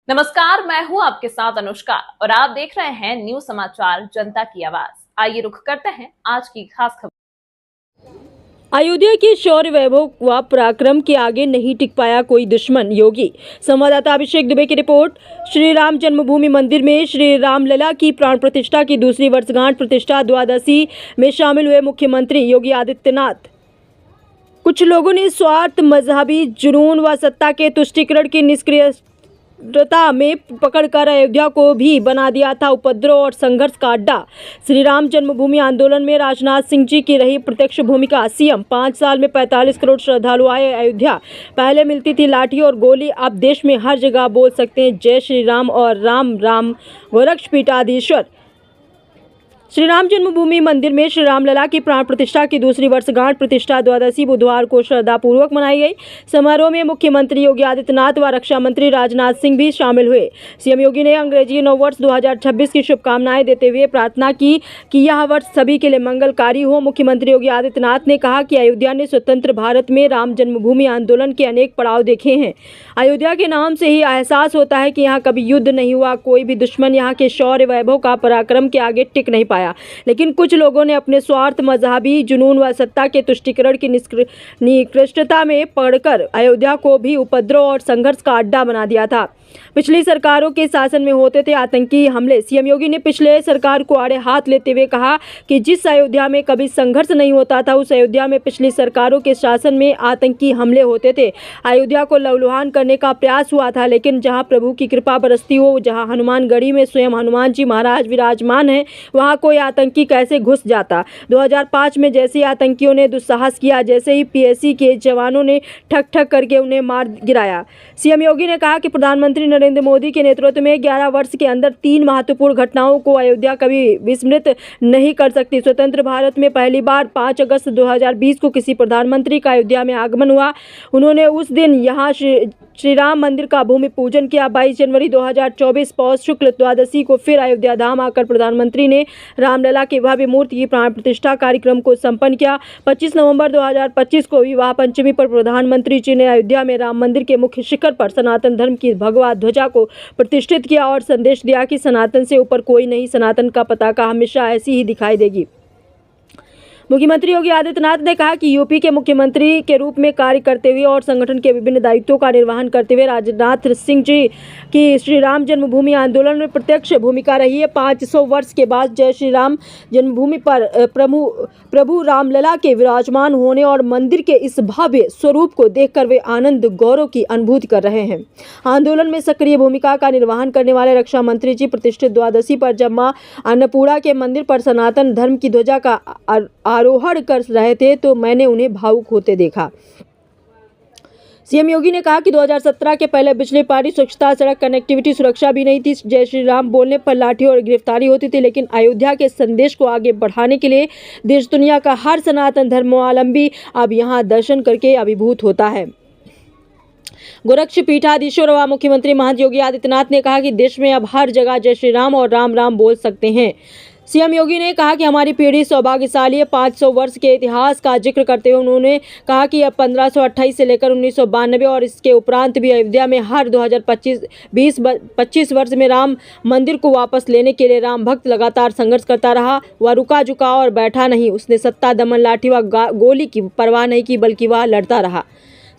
नमस्कार, मैं हूं आपके साथ अनुष्का और आप देख रहे हैं न्यूज समाचार जनता की आवाज। आइए रुख करते हैं आज की खास खबर। अयोध्या के शौर्य वैभव व पराक्रम के आगे नहीं टिक पाया कोई दुश्मन। योगी संवाददाता अभिषेक दुबे की रिपोर्ट। श्री राम जन्मभूमि मंदिर में श्री रामलला की प्राण प्रतिष्ठा की दूसरी वर्षगांठ प्रतिष्ठा द्वादशी में शामिल हुए मुख्यमंत्री योगी आदित्यनाथ। कुछ लोगों ने स्वार्थ, मजहबी जुनून व सत्ता के तुष्टीकरण की निष्क्रियता में पकड़कर अयोध्या को भी बना दिया था उपद्रव और संघर्ष का अड्डा। श्री राम जन्मभूमि आंदोलन में राजनाथ सिंह जी की रही प्रत्यक्ष भूमिका। सीएम 5 साल में 45 करोड़ श्रद्धालु आए अयोध्या। पहले मिलती थी लाठी और गोली, अब देश में हर जगह बोल सकते हैं जय श्री राम और राम राम गोरक्षपीठाधीश्वर। श्री राम जन्मभूमि मंदिर में श्री रामलला की प्राण प्रतिष्ठा की दूसरी वर्षगांठ प्रतिष्ठा द्वादशी बुधवार को श्रद्धापूर्वक मनाई गई। समारोह में मुख्यमंत्री योगी आदित्यनाथ व रक्षा मंत्री राजनाथ सिंह भी शामिल हुए। सीएम योगी ने अंग्रेजी नववर्ष 2026 की शुभकामनाएं देते हुए प्रार्थना की कि यह वर्ष सभी के लिए मंगलकारी हो। मुख्यमंत्री योगी आदित्यनाथ ने कहा कि अयोध्या ने स्वतंत्र भारत में राम जन्मभूमि आंदोलन के अनेक पड़ाव देखे हैं। अयोध्या के नाम से ही एहसास होता है कि यहाँ कभी युद्ध नहीं हुआ, कोई भी दुश्मन यहाँ के शौर्य वैभव का पराक्रम के आगे टिक नहीं पाया। लेकिन कुछ लोगों ने अपने स्वार्थ, मजहबी जुनून व सत्ता के तुष्टीकरण की निकृष्टता में पड़कर अयोध्या को भी उपद्रव और संघर्ष का अड्डा बना दिया था। पिछली सरकारों के शासन में होते थे आतंकी हमले। सीएम योगी ने पिछले सरकार को आड़े हाथ लेते हुए कहा कि जिस अयोध्या में कभी संघर्ष नहीं होता था, उस अयोध्या में पिछली सरकारों के शासन में आतंकी हमले होते थे। अयोध्या को लहूलुहान करने का प्रयास हुआ था, लेकिन जहां प्रभु की कृपा बरसती हो, जहां हनुमानगढ़ी में स्वयं हनुमान जी महाराज विराजमान हैं, वहां कोई आतंकी कैसे घुस जाता। 2005 में जैसे ही आतंकियों ने दुस्साहस किया, जैसे ही पीएसी के जवानों ने ठक ठक करके उन्हें मार गिराया। सीएम योगी ने कहा कि प्रधानमंत्री नरेंद्र मोदी के नेतृत्व में 11 वर्ष के अंदर 3 महत्वपूर्ण घटनाओं को अयोध्या कभी विस्मृत नहीं कर सकती। स्वतंत्र भारत में पहली बार 5 अगस्त 2020 को किसी प्रधानमंत्री का अयोध्या में आगमन हुआ। उन्होंने उस दिन यहाँ श्री राम मंदिर का भूमि पूजन किया। 22 जनवरी 2024 पौष शुक्ल द्वादशी को फिर अयोध्या धाम आकर प्रधानमंत्री ने रामलला की भव्य मूर्ति की प्राण प्रतिष्ठा कार्यक्रम को संपन्न किया। 25 नवंबर 2025 को विवाह पंचमी पर प्रधानमंत्री जी ने अयोध्या में राम मंदिर के मुख्य शिखर पर सनातन धर्म की भगवा ध्वजा को प्रतिष्ठित किया और संदेश दिया कि सनातन से ऊपर कोई नहीं, सनातन का पताका हमेशा ऐसी ही दिखाई देगी। मुख्यमंत्री योगी आदित्यनाथ ने कहा कि यूपी के मुख्यमंत्री के रूप में कार्य करते हुए और संगठन के विभिन्न दायित्वों का निर्वहन करते हुए राजनाथ सिंह जी की श्री राम जन्मभूमि आंदोलन में प्रत्यक्ष भूमिका रही है। 500 वर्ष के बाद जय श्री राम जन्मभूमि पर प्रभु रामलला के विराजमान होने और मंदिर के इस भव्य स्वरूप को देखकर वे आनंद गौरव की अनुभूति कर रहे हैं। आंदोलन में सक्रिय भूमिका का निर्वहन करने वाले रक्षा मंत्री जी प्रतिष्ठित द्वादशी पर जब मां अन्नपूर्णा के मंदिर पर सनातन धर्म की ध्वजा का आरोहण कर रहे थे तो मैंने उन्हें भावुक होते देखा। सीएम योगी ने कहा कि 2017 के पहले बिजली, पानी, स्वच्छता, सड़क कनेक्टिविटी, सुरक्षा भी नहीं थी। जय श्री राम बोलने पर लाठी और गिरफ्तारी होती थी, लेकिन अयोध्या के संदेश को आगे बढ़ाने के लिए देश दुनिया का हर सनातन धर्मावलंबी अब यहाँ दर्शन करके अभिभूत होता है। गोरक्षपीठाधीश्वर व मुख्यमंत्री महंत योगी आदित्यनाथ ने कहा कि देश में अब हर जगह जय श्री राम और राम राम बोल सकते हैं। सीएम योगी ने कहा कि हमारी पीढ़ी सौभाग्यशाली है। 500 वर्ष के इतिहास का जिक्र करते हुए उन्होंने कहा कि अब 1528 से लेकर 1992 और इसके उपरांत भी अयोध्या में हर 2025 वर्ष में राम मंदिर को वापस लेने के लिए राम भक्त लगातार संघर्ष करता रहा। वह रुका झुका और बैठा नहीं। उसने सत्ता, दमन, लाठी व गोली की परवाह नहीं की, बल्कि वह लड़ता रहा।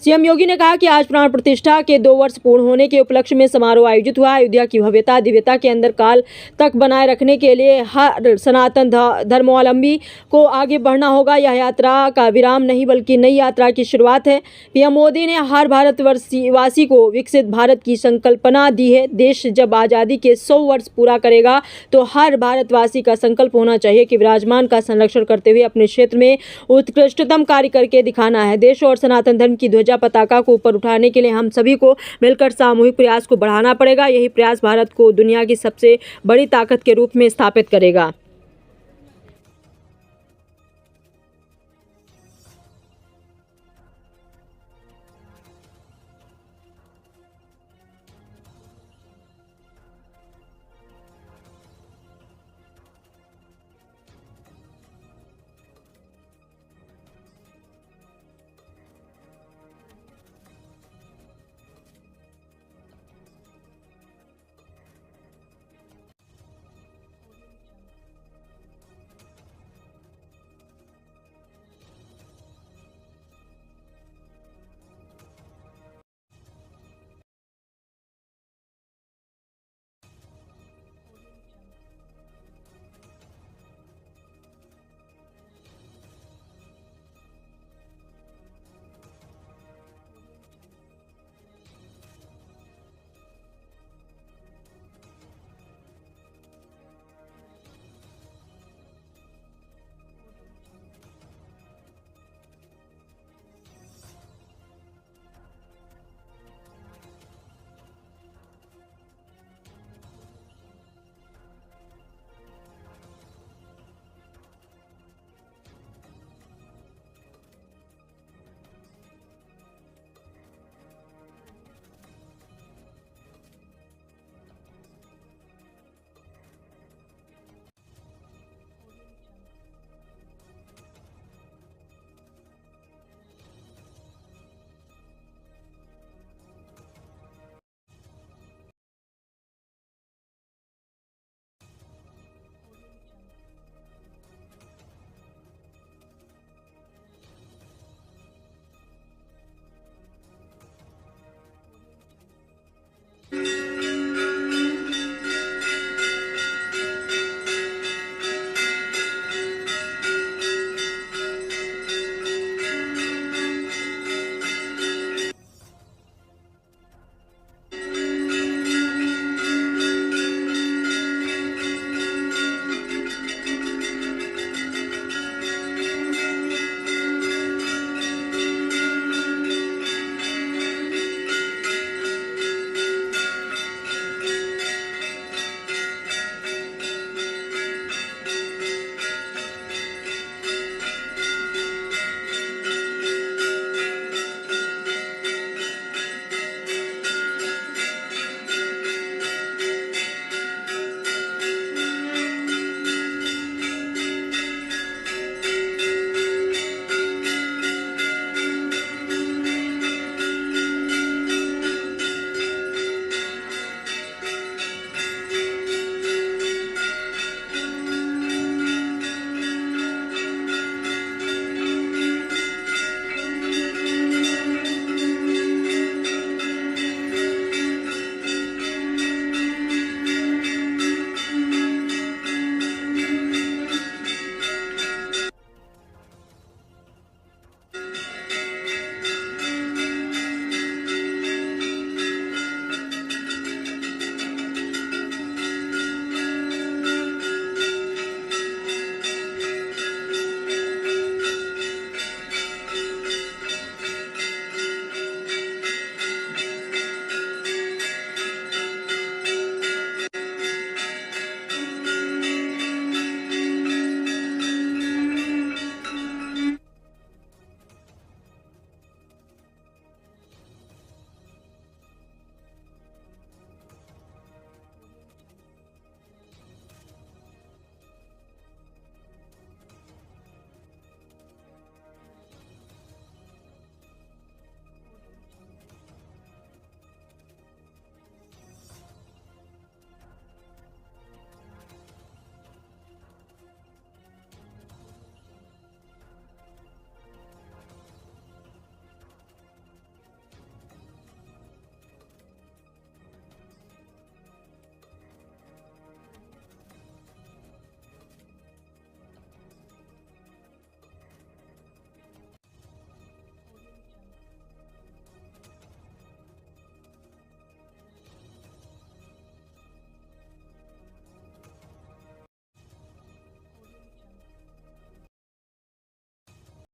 सीएम योगी ने कहा कि आज प्राण प्रतिष्ठा के 2 वर्ष पूर्ण होने के उपलक्ष्य में समारोह आयोजित हुआ। अयोध्या की भव्यता, दिव्यता के अंदर काल तक बनाए रखने के लिए हर सनातन धर्मावलंबी को आगे बढ़ना होगा। यह यात्रा का विराम नहीं, बल्कि नई यात्रा की शुरुआत है। पीएम मोदी ने हर भारतवासी को विकसित भारत की संकल्पना दी है। देश जब आज़ादी के 100 वर्ष पूरा करेगा तो हर भारतवासी का संकल्प होना चाहिए कि विराजमान का संरक्षण करते हुए अपने क्षेत्र में उत्कृष्टतम कार्य करके दिखाना है। देश और सनातन धर्म की ध्वजा पताका को ऊपर उठाने के लिए हम सभी को मिलकर सामूहिक प्रयास को बढ़ाना पड़ेगा। यही प्रयास भारत को दुनिया की सबसे बड़ी ताकत के रूप में स्थापित करेगा।